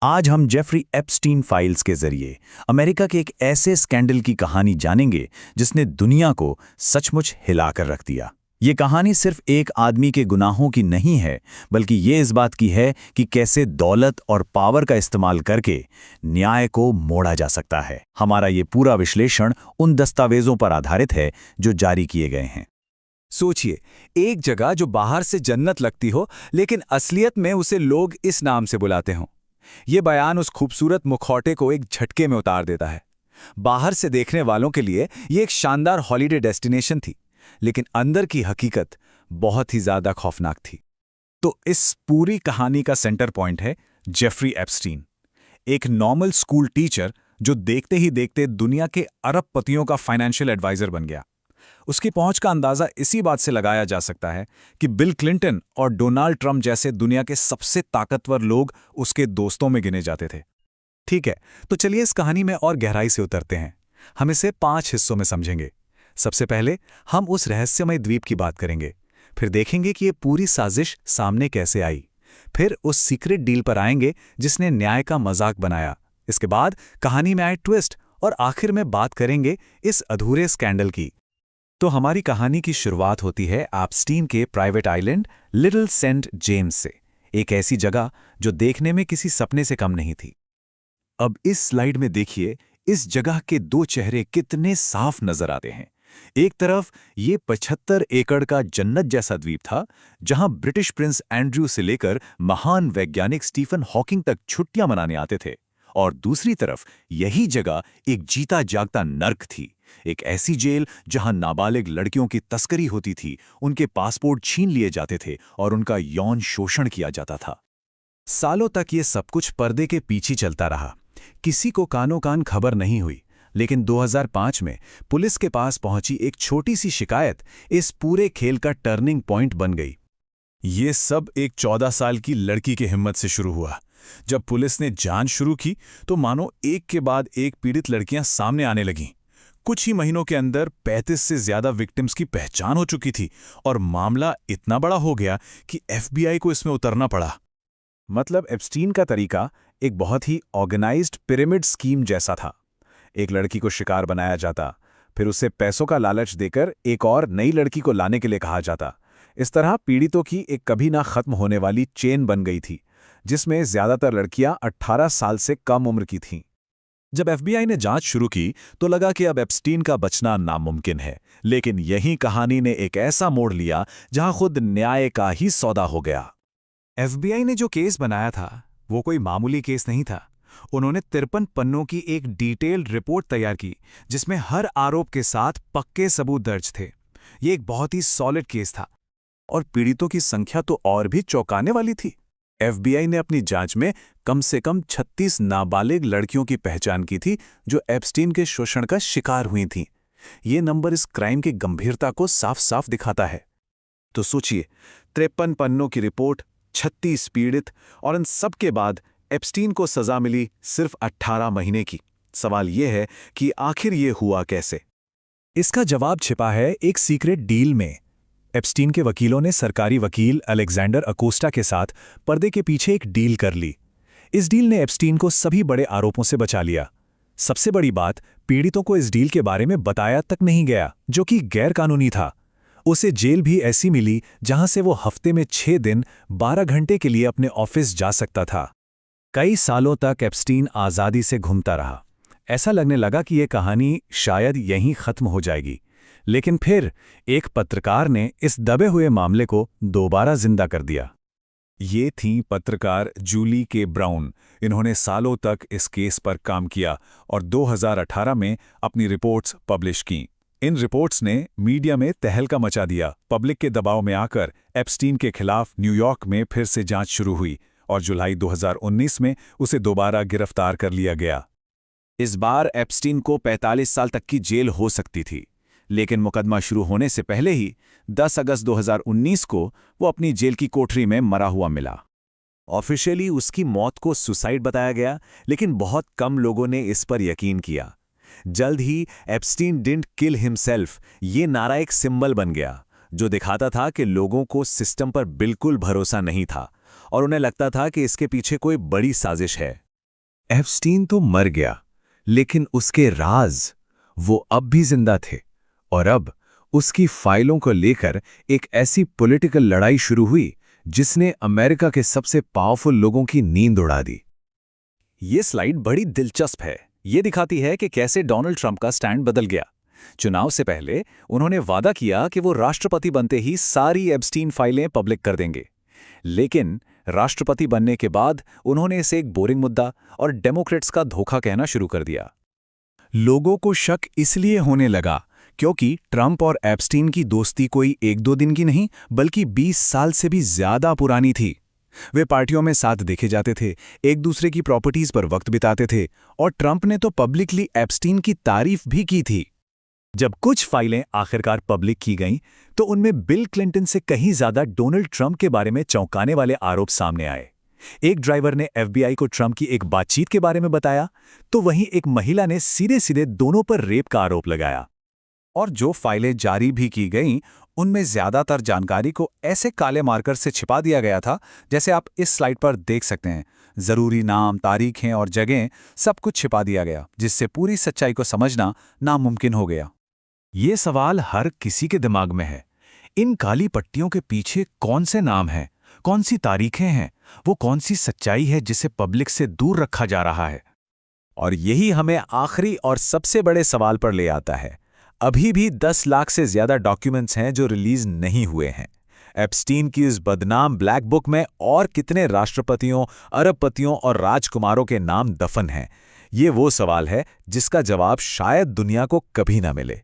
आज हम Jeffrey Epstein files के जरिए अमेरिका के एक ऐसे स्कैंडल की कहानी जानेंगे जिसने दुनिया को सचमुच हिलाकर रख दिया। ये कहानी सिर्फ एक आदमी के गुनाहों की नहीं है, बल्कि ये इस बात की है कि कैसे दौलत और पावर का इस्तेमाल करके न्याय को मोड़ा जा सकता है। हमारा ये पूरा विश्लेषण उन दस्तावेजों पर आधारित है जो जारी किए गए हैं। सोचिए, एक जगह जो बाहर से जन्नत लगती हो, लेकिन असलियत में उसे लोग इस नाम से बुलाते हों। ये बयान उस खूबसूरत मुखौटे को एक झटके में उतार देता है। बाहर से देखने वालों के लिए ये एक शानदार हॉलिडे डेस्टिनेशन थी, लेकिन अंदर की हकीकत बहुत ही ज्यादा खौफनाक थी। तो इस पूरी कहानी का सेंटर पॉइंट है जेफरी एप्स्टीन, एक नॉर्मल स्कूल टीचर जो देखते ही देखते दुनिया के अरबपतियों का फाइनेंशियल एडवाइजर बन गया। उसकी पहुंच का अंदाजा इसी बात से लगाया जा सकता है कि बिल क्लिंटन और डोनाल्ड ट्रंप जैसे दुनिया के सबसे ताकतवर लोग उसके दोस्तों में गिने जाते थे। ठीक है, तो चलिए इस कहानी में और गहराई से उतरते हैं। हम इसे 5 हिस्सों में समझेंगे। सबसे पहले हम उस रहस्यमय द्वीप की बात करेंगे, फिर देखेंगे कि ये पूरी साजिश सामने कैसे आई, फिर उस सीक्रेट डील पर आएंगे जिसने न्याय का मजाक बनाया। इसके बाद कहानी में आए ट्विस्ट और आखिर में बात करेंगे इस अधूरे स्कैंडल की। तो हमारी कहानी की शुरुआत होती है एप्स्टीन के private island little saint James से, एक ऐसी जगह जो देखने में किसी सपने से कम नहीं थी। अब इस स्लाइड में देखिए, इस जगह के 2 चेहरे कितने साफ नजर आते हैं। एक तरफ ये 75 एकड़ का जन्नत जैसा द्वीप था, जहां ब्रिटिश प्रिंस एंड्रयू से लेकर महान वैज्ञानिक स्टीफन हॉकिंग तक छुट्टियां मनाने आते थे, और दूसरी तरफ यही जगह एक जीता जागता नर्क थी, एक ऐसी जेल जहां नाबालिग लड़कियों की तस्करी होती थी, उनके पासपोर्ट छीन लिए जाते थे और उनका यौन शोषण किया जाता था। सालों तक ये सब कुछ पर्दे के पीछे चलता रहा, किसी को कानो कान खबर नहीं हुई, लेकिन 2005 में पुलिस के पास पहुंची एक छोटी सी शिकायत इस पूरे खेल का टर्निंग पॉइंट बन गई। ये सब एक 14 साल की लड़की की हिम्मत से शुरू हुआ। जब पुलिस ने जांच शुरू की तो मानो एक के बाद एक पीड़ित लड़कियां सामने आने लगीं। कुछ ही महीनों के अंदर 35 से ज्यादा विक्टिम्स की पहचान हो चुकी थी और मामला इतना बड़ा हो गया कि एफबीआई को इसमें उतरना पड़ा। मतलब एप्स्टीन का तरीका एक बहुत ही ऑर्गेनाइज्ड पिरामिड स्कीम जैसा था। एक लड़की को शिकार बनाया जाता, फिर उसे पैसों का लालच देकर एक और नई लड़की को लाने के लिए कहा जाता। इस तरह पीड़ितों की एक कभी ना खत्म होने वाली चेन बन गई थी, जिसमें ज्यादातर लड़कियां 18 साल से कम उम्र की थीं। जब एफबीआई ने जांच शुरू की तो लगा कि अब एप्स्टीन का बचना नामुमकिन है, लेकिन यही कहानी ने एक ऐसा मोड़ लिया जहां खुद न्याय का ही सौदा हो गया। एफबीआई ने जो केस बनाया था वो कोई मामूली केस नहीं था। उन्होंने 53 पन्नों की एक डिटेल्ड रिपोर्ट तैयार की, जिसमें हर आरोप के साथ पक्के सबूत दर्ज थे। ये एक बहुत ही सॉलिड केस था, और पीड़ितों की संख्या तो और भी चौंकाने वाली थी। एफबीआई ने अपनी जांच में कम से कम 36 नाबालिग लड़कियों की पहचान की थी जो एप्स्टीन के शोषण का शिकार हुई थीं। ये नंबर इस क्राइम की गंभीरता को साफ साफ दिखाता है। तो सोचिए, 53 पन्नों की रिपोर्ट, 36 पीड़ित, और इन सब के बाद एप्स्टीन को सजा मिली सिर्फ 18 महीने की। सवाल यह है कि आखिर ये हुआ कैसे? इसका जवाब छिपा है एक सीक्रेट डील में। एप्स्टीन के वकीलों ने सरकारी वकील अलेक्जेंडर अकोस्टा के साथ पर्दे के पीछे एक डील कर ली। इस डील ने एप्स्टीन को सभी बड़े आरोपों से बचा लिया। सबसे बड़ी बात, पीड़ितों को इस डील के बारे में बताया तक नहीं गया, जो कि गैरकानूनी था। उसे जेल भी ऐसी मिली जहां से वो हफ्ते में 6 दिन 12 घंटे के लिए अपने ऑफिस जा सकता था। कई सालों तक एप्स्टीन आज़ादी से घूमता रहा। ऐसा लगने लगा कि यह कहानी शायद यहीं खत्म हो जाएगी, लेकिन फिर एक पत्रकार ने इस दबे हुए मामले को दोबारा जिंदा कर दिया। ये थीं पत्रकार जूली के ब्राउन। इन्होंने सालों तक इस केस पर काम किया और 2018 में अपनी रिपोर्ट्स पब्लिश की। इन रिपोर्ट्स ने मीडिया में तहलका मचा दिया। पब्लिक के दबाव में आकर एप्स्टीन के खिलाफ न्यूयॉर्क में फिर से जांच शुरू हुई और जुलाई 2019 में उसे दोबारा गिरफ्तार कर लिया गया। इस बार एप्स्टीन को 45 साल तक की जेल हो सकती थी, लेकिन मुकदमा शुरू होने से पहले ही 10 अगस्त 2019 को वो अपनी जेल की कोठरी में मरा हुआ मिला। ऑफिशियली उसकी मौत को सुसाइड बताया गया, लेकिन बहुत कम लोगों ने इस पर यकीन किया। जल्द ही एप्स्टीन डिडंट किल हिमसेल्फ ये नारा एक सिंबल बन गया, जो दिखाता था कि लोगों को सिस्टम पर बिल्कुल भरोसा नहीं था और उन्हें लगता था कि इसके पीछे कोई बड़ी साजिश है। एप्स्टीन तो मर गया, लेकिन उसके राज वो अब भी जिंदा थे। और अब उसकी फाइलों को लेकर एक ऐसी पॉलिटिकल लड़ाई शुरू हुई जिसने अमेरिका के सबसे पावरफुल लोगों की नींद उड़ा दी। ये स्लाइड बड़ी दिलचस्प है। ये दिखाती है कि कैसे डोनाल्ड ट्रंप का स्टैंड बदल गया। चुनाव से पहले उन्होंने वादा किया कि वो राष्ट्रपति बनते ही सारी एप्स्टीन फाइलें पब्लिक कर देंगे, लेकिन राष्ट्रपति बनने के बाद उन्होंने इसे एक बोरिंग मुद्दा और डेमोक्रेट्स का धोखा कहना शुरू कर दिया। लोगों को शक इसलिए होने लगा क्योंकि ट्रंप और एप्स्टीन की दोस्ती कोई 1-2 दिन की नहीं, बल्कि 20 साल से भी ज्यादा पुरानी थी। वे पार्टियों में साथ देखे जाते थे, एक दूसरे की प्रॉपर्टीज पर वक्त बिताते थे, और ट्रंप ने तो पब्लिकली एप्स्टीन की तारीफ भी की थी। जब कुछ फाइलें आखिरकार पब्लिक की गईं, तो उनमें बिल क्लिंटन से कहीं ज्यादा डोनाल्ड ट्रंप के बारे में चौंकाने वाले आरोप सामने आए। एक ड्राइवर ने एफबीआई को ट्रंप की एक बातचीत के बारे में बताया, तो वहीं एक महिला ने सीधे सीधे दोनों पर रेप का आरोप लगाया। और जो फाइलें जारी भी की गईं, उनमें ज्यादातर जानकारी को ऐसे काले मार्कर से छिपा दिया गया था, जैसे आप इस स्लाइड पर देख सकते हैं। जरूरी नाम, तारीखें और जगहें सब कुछ छिपा दिया गया, जिससे पूरी सच्चाई को समझना नामुमकिन हो गया। ये सवाल हर किसी के दिमाग में है। इन काली पट्टियों के पीछे कौन से नाम हैं, कौन सी तारीखें हैं, वो कौन सी सच्चाई है जिसे पब्लिक से दूर रखा जा रहा है? और यही हमें आखिरी और सबसे बड़े सवाल पर ले आता है। अभी भी 10 लाख से ज्यादा डॉक्यूमेंट्स हैं जो रिलीज नहीं हुए हैं। एप्स्टीन की इस बदनाम ब्लैक बुक में और कितने राष्ट्रपतियों, अरबपतियों और राजकुमारों के नाम दफन हैं? ये वो सवाल है जिसका जवाब शायद दुनिया को कभी ना मिले।